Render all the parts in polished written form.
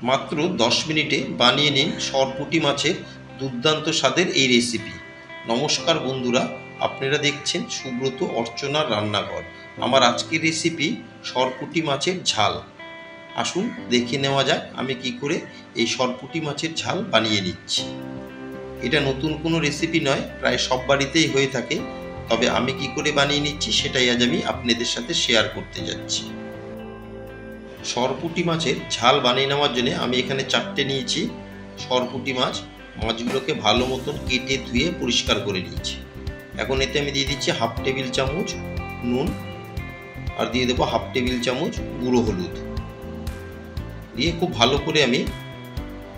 মাত্র 10 মিনিটে বানিয়ে নিন সরপুঁটি মাছের দুর্দান্ত স্বাদের এই রেসিপি। নমস্কার বন্ধুরা, আপনারা দেখছেন সুব্রত অর্চনার রান্নাঘর। আমার আজকের রেসিপি সরপুঁটি মাছের ঝাল। আসুন দেখে নেওয়া যাক আমি কি করে এই সরপুঁটি মাছের ঝাল বানিয়ে নিচ্ছি। এটা নতুন কোনো রেসিপি নয়, প্রায় সব বাড়িতেই হয়ে থাকে, তবে আমি কি করে বানিয়ে নিচ্ছি সেটাই আজ আমি আপনাদের সাথে শেয়ার করতে যাচ্ছি। সরপুঁটি মাছের ঝাল বানিয়ে নেওয়ার জন্য আমি এখানে 4টে নিয়েছি সরপুঁটি মাছ। মাছগুলোকে ভালো মতন কেটে ধুয়ে পরিষ্কার করে নিয়েছি। এখন এতে আমি দিয়ে দিচ্ছি 1/2 টেবিল চামচ নুন, আর দিয়ে দেবো 1/2 টেবিল চামচ গুঁড়ো হলুদ। দিয়ে খুব ভালো করে আমি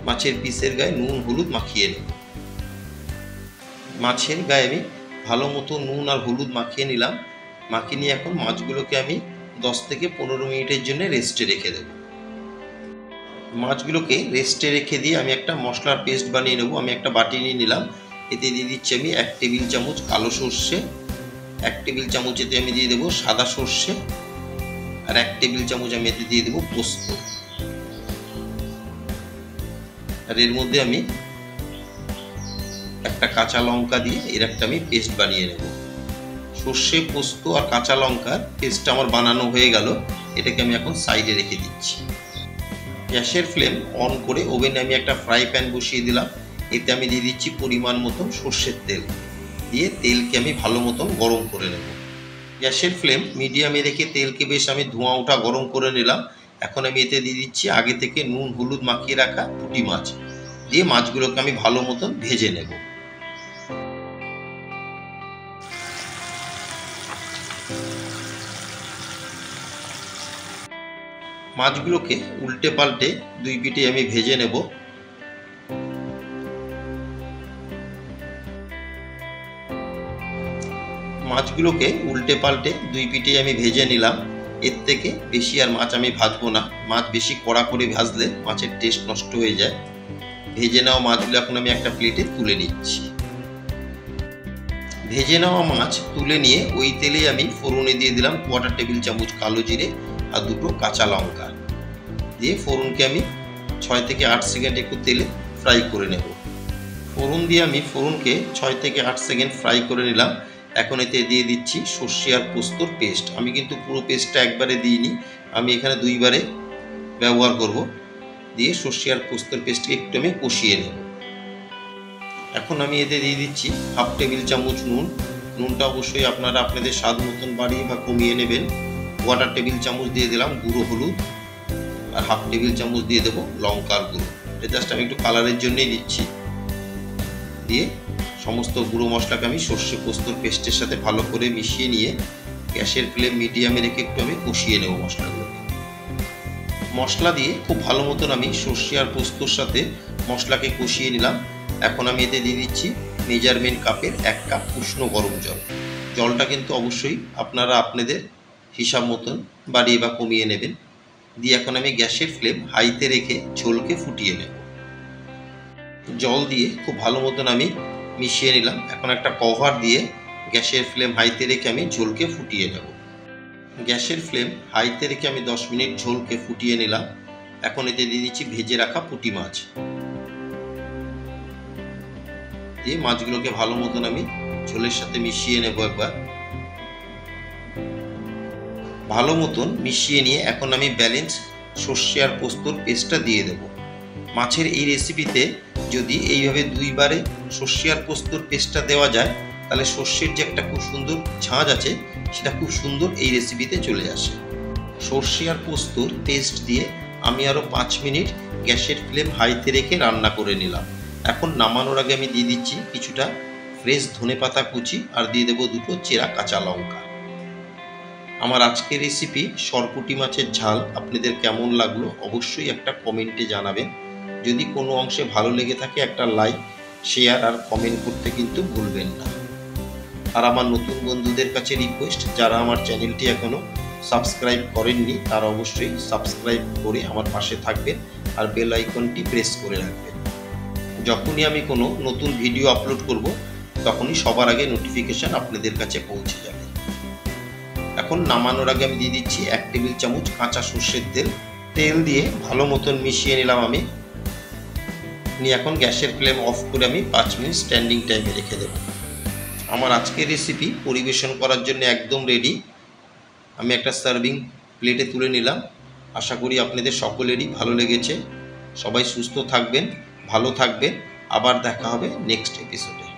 মাছের পিসের গায়ে নুন হলুদ মাখিয়ে নেব। মাছের গায়ে আমি ভালো মতো নুন আর হলুদ মাখিয়ে নিলাম। মাখিয়ে নিয়ে এখন মাছগুলোকে আমি 10 থেকে 15 মিনিটের জন্য রেস্টে রেখে দেব। মাছগুলোকে রেস্টে রেখে দিয়ে আমি একটা মশলার পেস্ট বানিয়ে নেব। আমি একটা বাটি নিয়ে নিলাম, এতে দিয়ে দিচ্ছি আমি 1 টেবিল চামচ কালো সর্ষে, 1 টেবিল চামচ এতে আমি দিয়ে দেবো সাদা সর্ষে, আর 1 টেবিল চামচ আমি এতে দিয়ে দেবো পোস্ত। আর এর মধ্যে আমি একটা কাঁচা লঙ্কা দিয়ে এর একটা আমি পেস্ট বানিয়ে নেব। সর্ষে, পোস্ত আর কাঁচা লঙ্কার পেস্টটা আমার বানানো হয়ে গেল। এটাকে আমি এখন সাইডে রেখে দিচ্ছি। গ্যাসের ফ্লেম অন করে ওভেনে আমি একটা ফ্রাই প্যান বসিয়ে দিলাম। এতে আমি দিয়ে দিচ্ছি পরিমাণ মতন সর্ষের তেল। দিয়ে তেলকে আমি ভালো মতন গরম করে নেব। গ্যাসের ফ্লেম মিডিয়ামে রেখে তেলকে বেশ আমি ধোঁয়া ওঠা গরম করে নিলাম। এখন আমি এতে দিয়ে দিচ্ছি আগে থেকে নুন হলুদ মাখিয়ে রাখা পুঁটি মাছ। দিয়ে মাছগুলোকে আমি ভালো মতন ভেজে নেব। মাছগুলোকে উল্টে পাল্টে 2 পিঠে আমি ভেজে নেব। মাছগুলোকে উল্টে পাল্টে 2 পিঠে আমি ভেজে নিলাম। এর থেকে বেশি আর মাছ আমি ভাজবো না। মাছ বেশি কড়া করে ভাজলে মাছের টেস্ট নষ্ট হয়ে যায়। ভেজে নেওয়া মাছগুলো এখন আমি একটা প্লেটে তুলে নিচ্ছি। ভেজে নেওয়া মাছ তুলে নিয়ে ওই তেলে আমি ফোড়নে দিয়ে দিলাম 1/4 টেবিল চামচ কালো জিরে আর 2টো কাঁচা লঙ্কা। দিয়ে ফোড়নকে আমি 6 থেকে 8 সেকেন্ড একটু তেলে ফ্রাই করে নেব। ফোড়ন দিয়ে আমি ফোড়নকে 6 থেকে 8 সেকেন্ড ফ্রাই করে নিলাম। এখন এতে দিয়ে দিচ্ছি সর্ষে আর পোস্তর পেস্ট। আমি কিন্তু পুরো পেস্টটা একবারে দিইনি, আমি এখানে 2 বারে ব্যবহার করব। দিয়ে সর্ষে আর পোস্তর পেস্টকে একটু আমি কষিয়ে নেব। এখন আমি এতে দিয়ে দিচ্ছি 1/2 টেবিল চামচ নুন। নুনটা অবশ্যই আপনারা আপনাদের স্বাদ মতন বাড়িয়ে বা কমিয়ে নেবেন। 1/4 টেবিল চামচ দিয়ে দিলাম গুঁড়ো হলুদ, আর 1/2 টেবিল চামচ দিয়ে দেবো লঙ্কার গুঁড়ো। এটা জাস্ট আমি একটু কালারের জন্যই দিচ্ছি। দিয়ে সমস্ত গুঁড়ো মশলাকে আমি সর্ষে পোস্তর পেস্টের সাথে ভালো করে মিশিয়ে নিয়ে গ্যাসের ফ্লেম মিডিয়ামে রেখে একটু আমি কষিয়ে নেব মশলাগুলোকে। মশলা দিয়ে খুব ভালো মতন আমি সর্ষে আর পোস্তর সাথে মশলাকে কষিয়ে নিলাম। এখন আমি এতে দিয়ে দিচ্ছি মেজারমেন্ট কাপের 1 কাপ উষ্ণ গরম জল। জলটা কিন্তু অবশ্যই আপনারা আপনাদের হিসাব মতন বাড়িয়ে বা কমিয়ে নেবেন। দিয়ে এখন আমি গ্যাসের ফ্লেম হাইতে রেখে ঝোলকে ফুটিয়ে নেব। জল দিয়ে খুব ভালো মতন আমি মিশিয়ে নিলাম। এখন একটা কভার দিয়ে গ্যাসের ফ্লেম হাইতে রেখে আমি ঝোলকে ফুটিয়ে নেব। গ্যাসের ফ্লেম হাইতে রেখে আমি 10 মিনিট ঝোলকে ফুটিয়ে নিলাম। এখন এতে দিয়ে দিচ্ছি ভেজে রাখা পুঁটি মাছ। দিয়ে মাছগুলোকে ভালো মতন আমি ঝোলের সাথে মিশিয়ে নেব। একবার ভালো মতন মিশিয়ে নিয়ে এখন আমি ব্যালেন্স সর্ষে আর পোস্তর পেস্টটা দিয়ে দেব। মাছের এই রেসিপিতে যদি এইভাবে 2 বারে সর্ষে আর পোস্তর পেস্টটা দেওয়া যায়, তাহলে সর্ষের যে একটা খুব সুন্দর ঝাঁঝ আছে সেটা খুব সুন্দর এই রেসিপিতে চলে আসে। সর্ষে আর পোস্তর পেস্ট দিয়ে আমি আরও 5 মিনিট গ্যাসের ফ্লেম হাইতে রেখে রান্না করে নিলাম। এখন নামানোর আগে আমি দিয়ে দিচ্ছি কিছুটা ফ্রেশ ধনেপাতা কুচি, আর দিয়ে দেবো 2টো চেরা কাঁচা লঙ্কা। আমার আজকের রেসিপি সরপুঁটি মাছের ঝাল আপনাদের কেমন লাগলো অবশ্যই একটা কমেন্টে জানাবেন। যদি কোনো অংশে ভালো লেগে থাকে একটা লাইক, শেয়ার আর কমেন্ট করতে কিন্তু ভুলবেন না। আর আমার নতুন বন্ধুদের কাছে রিকোয়েস্ট, যারা আমার চ্যানেলটি এখনও সাবস্ক্রাইব করেননি তারা অবশ্যই সাবস্ক্রাইব করে আমার পাশে থাকবেন আর বেল আইকনটি প্রেস করে রাখবেন। যখনই আমি কোনো নতুন ভিডিও আপলোড করব তখনই সবার আগে নোটিফিকেশান আপনাদের কাছে পৌঁছে যাবে। এখন নামানোর আগে আমি দিয়ে দিচ্ছি 1 টেবিল চামচ কাঁচা সর্ষের তেল। তেল দিয়ে ভালো মতন মিশিয়ে নিলাম আমি। নিয়ে এখন গ্যাসের ফ্লেম অফ করে আমি 5 মিনিট স্ট্যান্ডিং টাইমে রেখে দেব। আমার আজকের রেসিপি পরিবেশন করার জন্য একদম রেডি। আমি একটা সার্ভিং প্লেটে তুলে নিলাম। আশা করি আপনাদের সকলেরই ভালো লেগেছে। সবাই সুস্থ থাকবেন, ভালো থাকবেন। আবার দেখা হবে নেক্সট এপিসোডে।